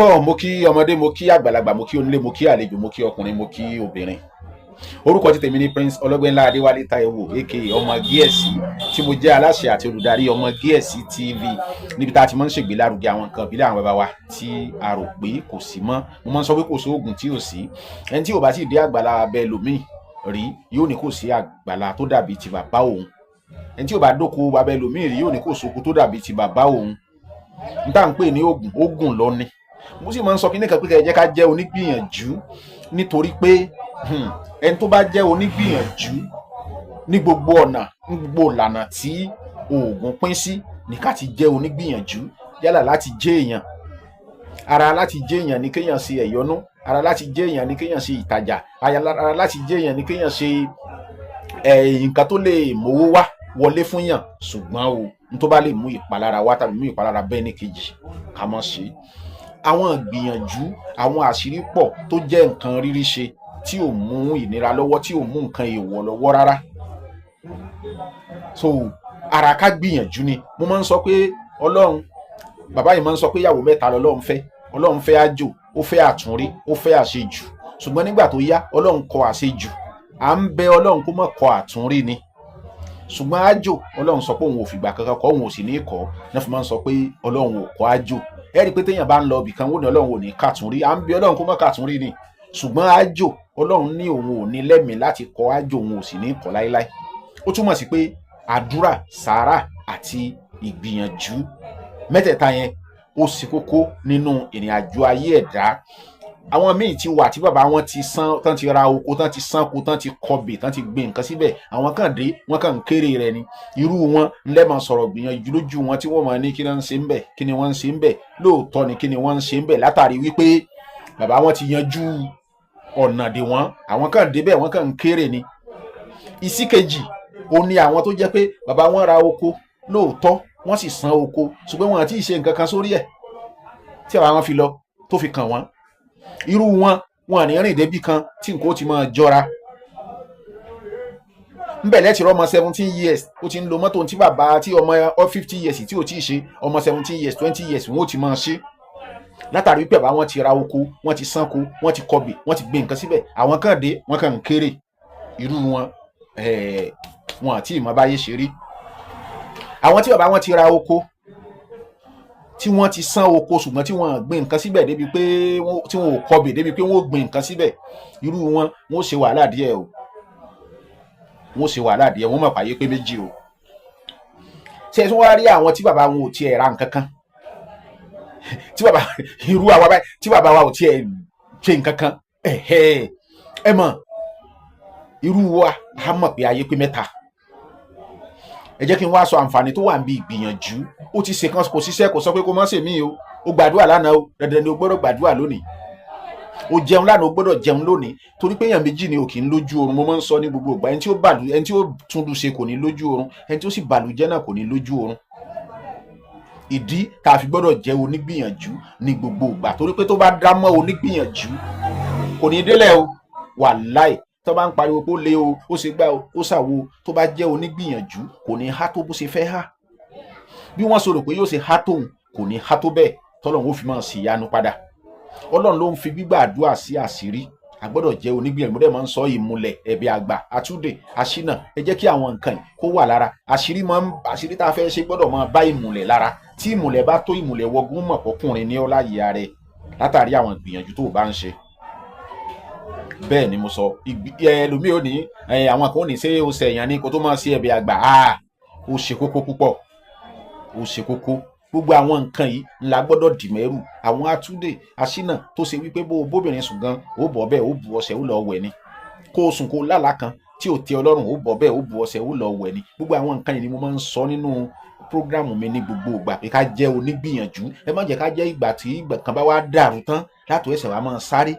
Mo kí ọmọdé, mo kí àgbàlagbà, mo kí onílé, mo kí àlejò, mo kí ọkùnrin, mo kí obìnrin. Orúkọ ti tèmi ni Prince Ọlọ́gbẹ́nlá Adéwálé Táíwò aka ọmọ Gíẹ̀sì, tí mo jẹ́ aláṣẹ àti olùdarí ọmọ Gíẹ̀sì TV, níbi tá a ti máa ń ṣègbélárugẹ àwọn nǹkan ìbílẹ̀ àwọn bàbá wa tí a rò pé kò sí mọ́. Mo máa ń sọ pé kò sóògùn tí ò sí. Ẹni tí ò bá sì dé àgbàlá abẹ́ lòmíì rí yóò ní kò sí àgbàlá tó dàbí ti bàbá òun. Ẹni tí ò bá dóko abẹ́ lòmíì rí yóò ní kò sóko tó dàbí ti bàbá òun. N tá à ń pè ní ògùn, ògùn lọ ni. Mo sì máa ń sọ kí nìkan pé kẹ́ ẹ jẹ́ ká jẹ́ onígbìyànjú, nítorí pé ẹni tó bá jẹ́ onígbìyànjú ní gbogbo ọ̀nà, ní gbogbo ìlànà tí oògùn pín sí, ní ká ti jẹ́ onígbìyànjú. Yálà láti jẹ́ èèyàn, ara láti jẹ́ èèyàn ní kéèyàn ṣe ẹ̀yọ́nú, ara láti jẹ́ èèyàn ní kéèyàn ṣe ìtajà, ara láti jẹ́ èèyàn ní kéèyàn ṣe nǹkan tó lè mówó wá wọlé fún yàn. Ṣùgbọ́n o, n tó bá lè mú ìpalára wá tàbí mú ìpalára bẹ́ẹ̀ ní kejì, ká má ṣe. Àwọn ìgbìyànjú, àwọn àṣírí pọ̀ tó jẹ́ nǹkan rírí ṣe tí ò mú ìnira lọ́wọ́, tí ò mú nǹkan èèwọ̀ lọ́wọ́ rárá. So ara ká gbìyànjú ni. Mo máa ń sọ pé Ọlọ́run, bàbá yìí máa ń sọ pé ìyàwó mẹ́ta lọ́lọ́run fẹ́. Ọlọ́run fẹ́ àjò, ó fẹ́ àtúnrí, ó fẹ́ àṣejù. Ṣùgbọ́n nígbà tó yá, Ọlọ́run kọ àṣejù. À ń bẹ Ọlọ́run kó má kọ àtúnrí ni. Ṣùgbọ́n àjò, Ọlọ́run sọ pé òun ò fìgbà kankan kọ́, òun ò sì ní kọ́. Náà fi máa ń sọ pé Ọlọ́run ò kọ àjò. Ẹ rí i pé téèyàn bá ń lọ ibì kan, wọ́n ní Ọlọ́run ò ní kàtúnrí. À ń bẹ Ọlọ́run kó má kàtúnrí ni. Ṣùgbọ́n àjò, Ọlọ́run ní òun ò ní lẹ́mìí láti kọ àjò, òun ò sì ní kọ́ láéláé. Ó túmọ̀ sí pé àdúrà, sàárà àti ìgbìyànjú, mẹ́tẹ̀ẹ̀ta yẹn ó ṣe kókó nínú ìrìn àjò ayé ẹ̀dá. Àwọn míì ti wà tí bàbá wọn ti sán, tán ti ra oko, tán ti sánko, tán ti kọbè, tán ti gbin nǹkan síbẹ̀. Àwọn kan dé, wọ́n kàn ń kéré rẹ̀ ni. Irú wọn lẹ́mọ̀ sọ̀rọ̀ gbìyànjú lójú wọn tí wọ́n máa ní kí wọ́n ń ṣe ń bẹ̀, kí ni wọ́n ń ṣe ń bẹ̀. Lóòótọ́ ni kí ni wọ́n ń ṣe ń bẹ̀, látàrí wípé bàbá wọn ti yanjú ọ̀nà dè wọ́n. Àwọn kan dé bẹ́ẹ̀, wọ́n kàn ń kéré ni. Ìsí kejì, ó ní àwọn tó jẹ́ pé bàbá wọn ra oko, lóòótọ́ wọ́n sì san oko, ṣùgbọ́n wọn àti ìṣe nǹkan kan sórí ẹ̀ tí bàbá wọn fi lọ tó fi kàn wọ́n. Irú wọn wọn ní rìn débi kan tí nǹkan ó ti máa jọra. Ńbẹ̀ lẹ́tì rọ́mọ 17 years ó ti ń lo mọ́tò tí bàbá tí ọmọ 50 years tí ò tí ì ṣe, ọmọ 17 years 20 years wọn ó ti máa ṣe. Látàrí pé bàbá wọn ti ra oko, wọ́n ti sánko, wọ́n ti kọbè, wọ́n ti gbé nǹkan síbẹ̀. Àwọn kan dé, wọ́n kàn ń kéré. Irú wọn wọn àti ìmọ̀ báyé ṣe rí. Àwọn tí bàbá wọn ti ra oko, tí wọ́n ti sán oko, ṣùgbọ́n tí wọ́n gbin nǹkan síbẹ̀ débi pé tí wọ́n ò kọbè débi pé wọ́n ò gbin nǹkan síbẹ̀. Irú wọn ó ṣe wàhálà díẹ̀ o. Wọ́n ó ṣe wàhálà díẹ̀, wọ́n mọ̀ pàyé pé méjì o. Ṣé tí wọ́n wá rí àwọn tí bàbá wọn ò tiẹ̀ ra nǹkan kan, tí bàbá irú àwa báyìí tí bàbá wa ò tiẹ̀ ṣe nǹkan kan, ẹ mọ̀, irú wa á mọ̀ pé ayé pé mẹ́ta. Ẹ jẹ́ kí n wá sọ àǹfààní tó wà níbi ìgbìyànjú. Ó ti ṣe kan kò ṣiṣẹ́, kò sọ pé kó má ṣe mí o. Ó gbàdúrà lánàá o, dandan ni o gbọ́dọ̀ gbàdúrà lónìí. Ó jẹun lánàá, o gbọ́dọ̀ jẹun lónìí. Torí pé èèyàn méjì ni ò kì í lójú oorun. Mo máa ń sọ ní gbogbo ìgbà, ẹni tí ó túndu ṣe kò ní lójú oorun, ẹni tí ó sì bàlújẹ́ náà kò ní lójú oorun. Ìdí tá a fi gbọ́dọ̀ jẹ́ onígbìyànjú ní gbogbo ìgbà, torí pé tó bá dá mọ́ onígbìyànjú kò ní délẹ̀ o. Wàláì, tó bá ń pariwo pé ó lé o, ó ṣe gbá o, ó ṣàwo, tó bá jẹ́ onígbìyànjú kò ní há tó bó ṣe fẹ́ há. Bí wọ́n sọ̀rọ̀ pé yóò ṣe há tóun, kò ní há tó bẹ́ẹ̀, tọ́lọ́run ó fi máa ṣe ìyanu padà. Ọlọ́run ló ń fi gbígbàdúrà sí àṣírí. A gbọ́dọ̀ jẹ́ onígbìyànjú. Mo dẹ̀ máa ń sọ ìmùlẹ̀, ẹ̀bẹ̀ àgbà, àtúndè, àṣínà. Ẹ jẹ́ kí àwọn nǹkan yìí kó wà lára. Àṣírí tá a fẹ́ ṣe gbọ́dọ̀ máa bá ìmùlẹ̀ lára. Tí ìmùlẹ̀ bá tó ìmùlẹ̀ wọgún mọ̀ pọ́kùnrin ní ọláyé ara rẹ̀, látàrí àwọn ìgbìyànjú tó o bá ń ṣe. Bẹ́ẹ̀ ni mo sọ. Ẹlòmíì ò ní, àwọn kan ò ní ṣe ó ṣẹ̀yàn ní kó tó máa ṣe ẹ̀bẹ̀ àgbà. Ó ṣe kókó púpọ̀. Ó ṣe kókó. Gbogbo àwọn nǹkan yìí ńlá gbọ́dọ̀ dì mẹ́rù. Àwọn àtúndè, àṣínà tó ṣe wípé bó bóbìnrin sùn gan, ó bọ̀ bẹ́ẹ̀, ó bu ọṣẹ, ó lọ wẹ̀ ni. Kó o sùn kó lálàá kan tí ò tẹ́ Ọlọ́run, ó bọ̀ bẹ́ẹ̀, ó bu ọṣẹ, ó lọ wẹ̀ ni. Gbogbo àwọn nǹkan yìí ni mo máa ń sọ nínú prógrámù mi ní gbogbo ìgbà, pé ká jẹ́ onígbìyànjú. Ẹ má jẹ́ ká jẹ́ ìgbà tí ìgbà kan bá wá dàrú tán látò ẹsẹ̀ wa máa sáré.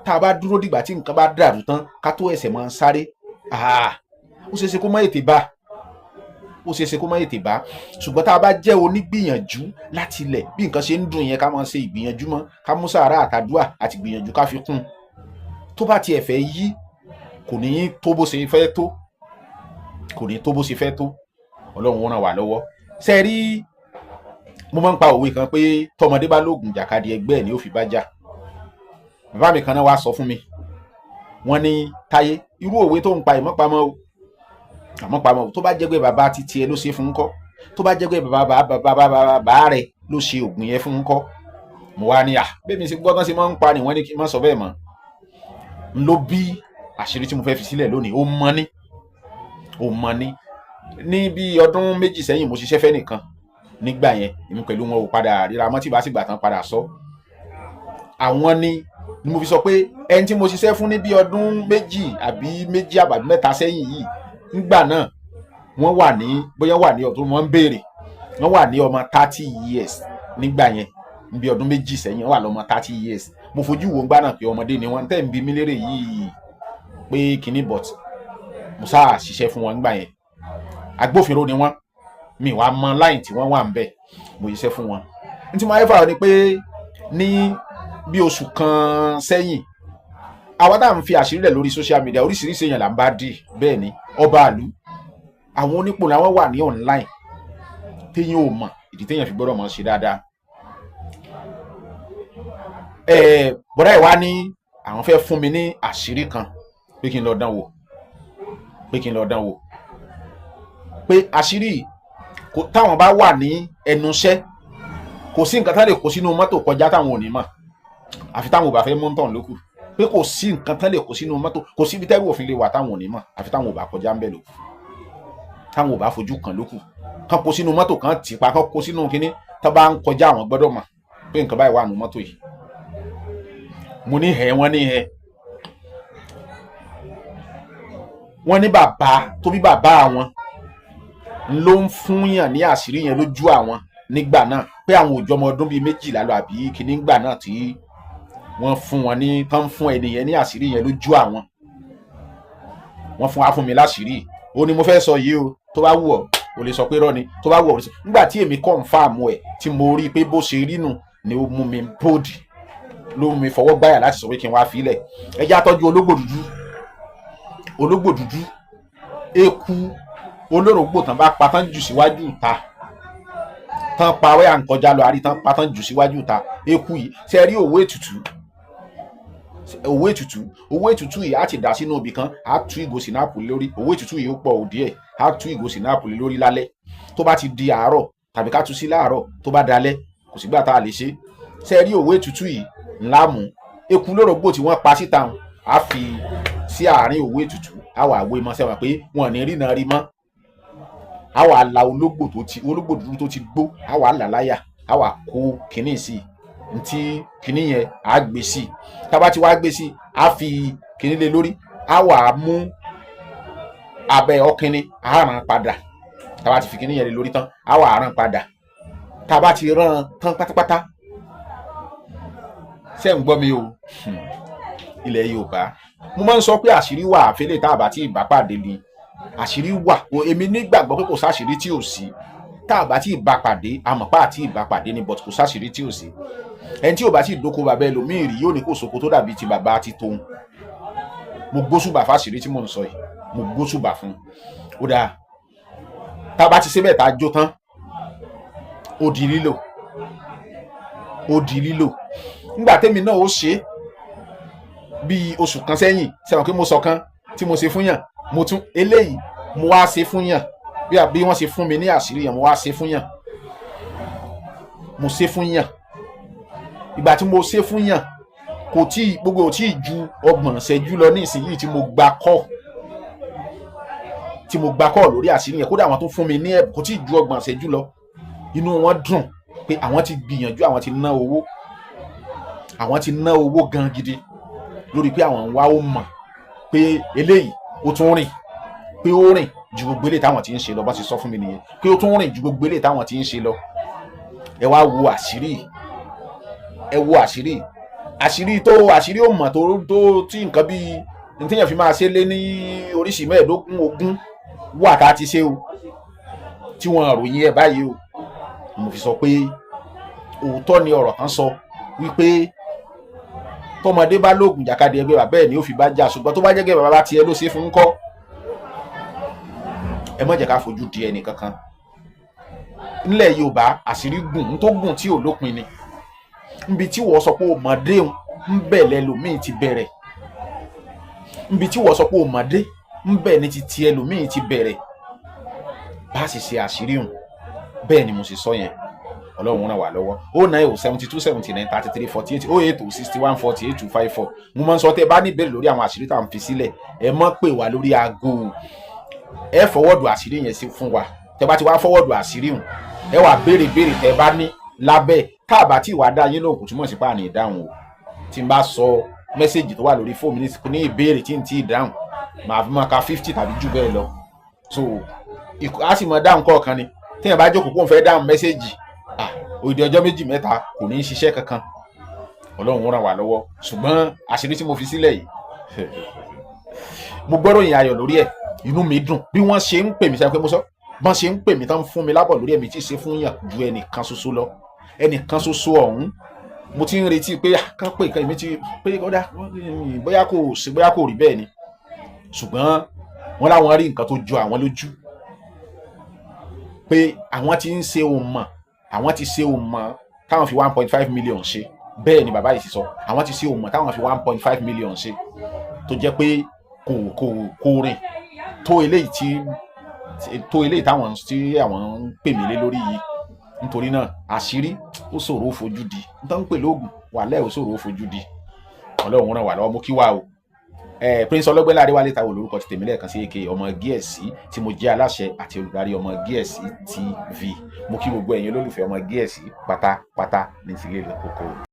Tá a bá dúró dìgbà tí nǹkan bá dàrú tán ká tó ẹsẹ̀ máa sáré, ó ṣeéṣe kó má ètè bá. Ó ṣeéṣe kó má ètè bá. Ṣùgbọ́n tá a bá jẹ́ onígbìyànjú láti ilẹ̀, bí nǹkan ṣe ń dùn yẹn ká máa ṣe ìgbìyànjú mọ́, ká mú sàárà àtàdúà àti ìgbìyànjú ká fi kún. Tó bá tiẹ̀ fẹ́ yí, kò ní tó bó ṣe fẹ́ tó. Kò ní tó bó ṣe fẹ́ tó. Ọlọ́run ó ràn wá lọ́wọ́. Ṣé rí mo máa ń pa òwe kan pé tọmọdé bá lóògùn jàkadì ẹgbẹ́ ẹ̀ ni ó fi bá jà. Bàbá mi kan náà wá sọ fún mi, wọ́n ní Táyé irú òwe tó ń pa ìmọ̀pamọ́ o àmọ́ pamọ́ tó bá jẹ́ pé bàbá títí ẹ ló ṣe fún kọ́, tó bá jẹ́ pé bàbá rẹ ló ṣe ògùn yẹn fún kọ́. Mo wá ní bẹ́ẹ̀ mi ṣe gbọ́ tán ṣe máa ń pa ni wọ́n ní kí n má sọ bẹ́ẹ̀ mọ́. N ló bí àṣírí tí mo fẹ́ fi sílẹ̀ lónìí ó mọ ní bí ọdún méjì sẹ́yìn mo ṣiṣẹ́ fẹ́ nìkan nígbà yẹn èmi pẹ̀lú wọn ò padà ríra mọ́ tí bá sì gbà tán padà sọ. Àwọn ni mo fi sọ pé ẹni tí mo ṣiṣẹ́ fún ní bí ọdún méjì àbí mẹ́ta sẹ́yìn yìí nígbà náà wọ́n wà ní bóyá wà ní ọdún wọ́n ń béèrè wọ́n wà ní ọmọ 30 years nígbà yẹn bí ọdún méjì sẹ́yìn wọ́n wà lọ́mọ 30 years. Mo fojú wo gbà náà pé ọmọdé ni wọ́n tẹ́ ń bi mí lérè yìí pé kíní but mo sáà ṣiṣẹ́ fún wọn nígbà yẹn. Agbófinró ni wọ́n, mi wàá mọ láì tí wọ́n wà ń bẹ̀, mo ṣiṣẹ́ fún wọn. Ní tí mo ayé fà ni pé ní bí oṣù kan sẹ́yìn àwa tá à ń fi àṣírí rẹ̀ lórí social media oríṣiríṣi èèyàn là ń bá dì. Bẹ́ẹ̀ ni ọba àlú àwọn onípò làwọn wà ní online téèyàn ò mọ̀ ìdí téèyàn fi gbọ́dọ̀ mọ̀ ṣe dáadáa. Bọ́dá ẹ̀ wá ní àwọn fẹ́ fún mi ní àṣírí kan pé kí n lọ dán wò pé àṣírí táwọn bá wà ní ẹnu iṣẹ́ kò sí nǹkan tán lè kó sínú mọ́tò kọjá táwọn ò ní mọ̀ àfi táwọn ò bá fẹ́ mú tán lókù. Pé kò sí nǹkan tán lè kó sínú mọ́tò, kò síbi tẹ́rù òfin lè wà táwọn ò ní mọ̀ àfi táwọn ò bá kọjá ń bẹ̀ lókù, táwọn ò bá fojú kan lókù. Kán kó sínú mọ́tò kan tì pa kán kó sínú kínní tó bá ń kọjá àwọn gbọ́dọ̀ mọ̀ pé nǹkan báyìí wà nínú mọ́tò yìí. Mo ní wọ́n ní wọ́n ní bàbá tó bí bàbá àwọn ló ń fún yàn ní àṣírí yẹn lójú àwọn nígbà náà pé àwọn òjò ọmọ ọdún bíi 12 lọ àbí kíní gbà náà tí wọ́n fún wọn ní tán fún ẹni yẹn ní àṣírí yẹn lójú àwọn. Wọ́n fún mi láṣírí ó ní mo fẹ́ sọ yìí o tó bá wù ọ́ o lè sọ pé rọ́ ni tó bá wù ọ́. Nígbà tí èmi confirm ẹ̀ tí mo rí i pé bó ṣe rí nù ni ó mú mi bòdì ló mú mi fọwọ́ gbáyà láti sọ pé kí n wá filẹ̀. Ẹ já tọ́jú ológbò dúdú eku olórògbò tán bá pa tán jù síwájú ìta tán pa wẹ́yà ń kọjá lọ àrí tán pa tán jù síwájú ìta eku yìí ṣe rí owó ètùtù yìí á ti dà sínú ibì kan á tú ìgò sinapu lórí. Owó ètùtù yìí ó pọ̀ òdì ẹ̀ á tú ìgò sinapu lórí lálẹ́ tó bá ti di àárọ̀ tàbí ká tú sí láàárọ̀ tó bá dalẹ́ kò sígbà tá a lè ṣe. Ṣe rí owó ètùtù yìí ńlá mú eku olórògbò tí wọ́n pa síta á fi sí àárín owó ètùtù á wà wé mọ́ sẹ́wọ̀n pé wọ́n ní rí náà rí mọ́. Á wà la ológbò dúdú tó ti gbó á wà là láyà á wà kó kinní sí ntí kinní yẹn á gbé sí tábà tí wàá gbé sí á fi kinní lé lórí á wà mú abẹ́ ọkìnní á ràn padà tábà ti fi kinní yẹn lé lórí tán á wà ràn padà tábà ti ràn tán pátápátá. Ṣé ń gbọ́ mi o? Ilẹ̀ Yorùbá mo máa ń sọ pé àṣírí wà àfẹ́lẹ́ tá a bá tí ì bá pàdé ni àṣírí wà. Èmi nígbàgbọ́ pé kò sáṣírí tí ò sí tá a bá tí ì bá pàdé àmọ̀pá àti ìbá pàdé ni but kò sáṣírí tí ò sí. Ẹni tí ò bá tí ì dóko bàbá ẹlòmíì rí yóò ní kò sóko tó dàbí ti bàbá ti tóun. Mo gbóṣùbà fáṣírí tí mò ń sọ yìí mo gbóṣùbà fún ó dáa. Tá a bá ti ṣe bẹ́ẹ̀ tá a jó tán ó di lílò nígbà tẹ́mi náà ó ṣe bí oṣù kan sẹ́yìn sẹ́wọ̀n pé mo sọ kan tí mo ṣe fún yàn mo tún eléyìí mo wá ṣe fún yàn bí wọ́n ṣe fún mi ní àṣírí yẹn mo wá ṣe fún yàn ìgbà tí mo ṣe fún yàn kò tí gbogbo ò tí ju 30 ìṣẹ́jú lọ ní ìsinyìí tí mo gba kọ́ lórí àṣírí yẹn kódà àwọn tó fún mi ní kò tí ju 30 ìṣẹ́jú lọ. Inú wọn dùn pé àwọn ti gbìyànjú àwọn ti ná owó gan gidi lórí pé àwọn ń wá ó mọ̀ pé eléyìí ó tún rìn pé ó rìn ju gbogbo eléyìí táwọn ti ń ṣe lọ bá ti sọ fún mi nìyẹn pé ó tún rìn ju gbogbo eléyìí táwọn ti ń ṣe lọ. Ẹ wá wo àṣírí àṣírí ó mọ̀ tó tí nǹkan bíi ntíyàn fi máa ṣe lé ní oríṣìí 15 20 wà tá a ti ṣe o tí wọ́n ròyìn ẹ̀ báyìí o. Mo fi sọ pé òótọ́ ni ọ̀rọ̀ kan sọ wípé tọmọdé bá lóògùn jàkadì ẹgbẹ́ bàbá ẹ̀ ni ó fi bá jà ṣùgbọ́n tó bá jẹ́ gẹ́ bàbá tiẹ̀ ló ṣe fún kọ́ ẹ má jẹ́ ká fojú di ẹnì kankan nílẹ̀ Yorùbá àṣírí gùn tó gùn tí ò lópin ni níbi tí wọ́n sọ pé o mọ̀ dé ń bẹ̀ lẹ́lòmíì ti bẹ̀rẹ̀ níbi tí wọ́n sọ pé o mọ̀ dé ń bẹ̀ ní ti ti ẹlòmíì ti bẹ̀rẹ̀ bá a sì ṣe àṣírí hùn bẹ́ẹ̀ ni mo sì sọ yẹn Ọlọ́run ràn wá lọ́wọ́ 090 72 79 33 48 080 61 48 254 mo máa ń sọ tẹ́ bá ní ìbéèrè lórí àwọn àṣírí tá à ń fi sílẹ̀ ẹ mọ́ pè wá lórí aago ẹ fọwọ́dù àṣírí yẹn sí fún wa tẹ́ bá ti wá fọwọ́dù àṣírí hùn ẹ wá béèrè tẹ́ bá ní lábẹ́ tá a bá tí ìwà dá yín lóhùn kò túmọ̀ sí pé àní ìdáhùn o tí n bá sọ mẹ́sẹ̀gì tó wà lórí fóònù ní ìbéèrè tí n ti dáhùn màá fi máa ka 50 tàbí jù bẹ́ẹ̀ lọ so a sì mọ dáhùn kọ̀ọ̀kan ni téèyàn bá jókòó kó n fẹ́ dáhùn mẹ́sẹ̀gì òdì ọjọ́ méjì mẹ́ta kò ní í ṣiṣẹ́ kankan Ọlọ́run ràn wá lọ́wọ́ ṣùgbọ́n àṣírí tí mo fi sílẹ̀ yìí mo gbọ́dọ̀ yìn ayọ̀ lórí ẹ̀ inú mi dùn bí wọ́n ṣe ń pè mí sẹ́yìn pé mo sọ bọ́n ṣe ń pè mí tán fún mi lábọ̀ lórí ẹ̀mí tí ì ṣe fún yàn ju ẹnìkan ṣoṣo lọ ẹnìkan ṣoṣo ọ̀hún mo ti ń retí pé kán pè kan èmi ti pé kódà bóyá kò rí bẹ́ẹ̀ ni ṣùgbọ́n wọ́n láwọn rí nǹkan tó jọ àwọn lójú pé àwọn ti ń ṣe òun mọ̀ àwọn ti ṣe òun mọ̀ táwọn fi 1.5 million ṣe bẹ́ẹ̀ ni bàbá yìí sì sọ àwọn ti ṣe òun mọ̀ táwọn fi 1.5 million ṣe tó jẹ́ pé kò rìn tó eléyìí táwọn tí àwọn ń pè mí lé lórí yìí nítorí náà àṣírí ó ṣòro fojú di nítorí ń pè lóògùn wàhálà ó ṣòro fojú di Ọlọ́run ràn wá lọ́wọ́ mú kí wá o Prince Ọlọ́gbẹ́lá Adéwálé Táíwò lórúkọ ti tèmi lẹ́ẹ̀kan sí èké ọmọ Gíẹ̀sì tí mo jẹ́ aláṣẹ àti olùdarí ọmọ Gíẹ̀sì TV mo kí gbogbo ẹ̀yin olólùfẹ́ ọmọ Gíẹ̀sì pátápátá ní tilé lóko.